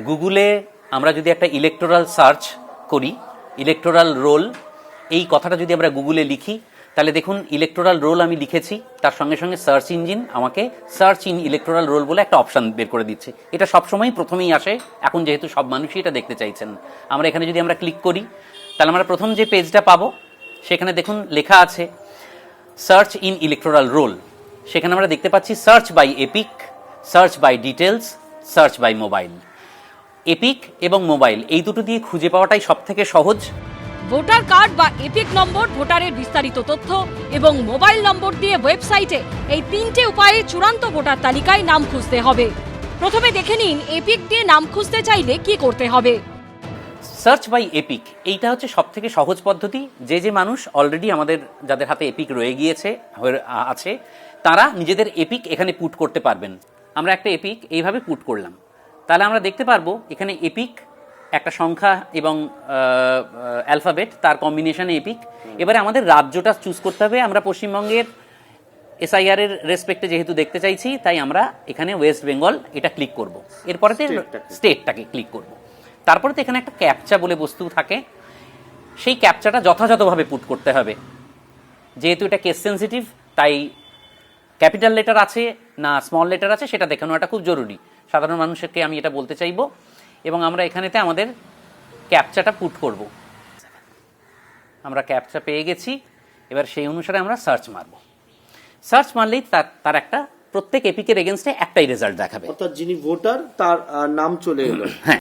গুগলে আমরা যদি একটা ইলেকটোরাল সার্চ করি, ইলেকটোরাল রোল, এই কথাটা যদি আমরা গুগলে লিখি, তাহলে দেখুন ইলেকটোরাল রোল আমি লিখেছি, তার সঙ্গে সঙ্গে সার্চ ইঞ্জিন আমাকে সার্চ ইন ইলেকটোরাল রোল বলে একটা অপশান বের করে দিচ্ছে। এটা সবসময় প্রথমেই আসে, এখন যেহেতু সব মানুষই এটা দেখতে চাইছেন। আমরা এখানে যদি আমরা ক্লিক করি, তাহলে আমরা প্রথম যে পেজটা পাবো সেখানে দেখুন লেখা আছে সার্চ ইন ইলেকটোরাল রোল। সেখানে আমরা দেখতে পাচ্ছি search by EPIC, search by details, search by mobile. EPIC এবং মোবাইল এই দুটো দিয়ে খুঁজে পাওয়াটাই সব থেকে সহজ। ভোটার কার্ড বা এপিক নম্বর, ভোটারের বিস্তারিত তথ্য এবং মোবাইল নম্বর দিয়ে ওয়েবসাইটে, এই তিনটে উপায়ে চূড়ান্ত ভোটার তালিকায় নাম খুঁজতে হবে। প্রথমে দেখে নিন এপিক দিয়ে নাম খুঁজতে চাইলে কি করতে হবে। সার্চ বাই এপিক এইটা হচ্ছে সব থেকে সহজ পদ্ধতি। যে মানুষ অলরেডি আমাদের যাদের হাতে এপিক রয়ে গিয়েছে আছে, তারা নিজেদের এপিক এখানে পুট করতে পারবেন। আমরা একটা এপিক এইভাবে পুট করলাম, তাহলে আমরা দেখতে পারবো এখানে এপিক একটা সংখ্যা এবং অ্যালফাবেট, তার কম্বিনেশনে এপিক। এবারে আমাদের রাজ্যটা চুজ করতে হবে। আমরা পশ্চিমবঙ্গের এসআইআর এর রেসপেক্টে যেহেতু দেখতে চাইছি, তাই আমরা এখানে ওয়েস্ট বেঙ্গল এটা ক্লিক করব। এরপরেতে স্টেটটাকে ক্লিক করব। তারপরে তো এখানে একটা ক্যাপচা বলে বস্তু থাকে, সেই ক্যাপচাটা যথাযথভাবে পুট করতে হবে। যেহেতু এটা কেস সেন্সিটিভ, তাই ক্যাপিটাল লেটার আছে না স্মল লেটার আছে সেটা দেখানোটা খুব জরুরি। সাধারণ মানুষকে আমি এটা বলতে চাইবো। এবং আমরা এখানেতে আমাদের ক্যাপচাটা পুট করব। আমরা ক্যাপচা পেয়ে গেছি, এবার সেই অনুসারে আমরা সার্চ মারব। সার্চ মারলেই তার একটা প্রত্যেক এপিকের এগেনস্টে একটাই রেজাল্ট দেখাবে, অর্থাৎ যিনি ভোটার তার নাম চলে এলো। হ্যাঁ।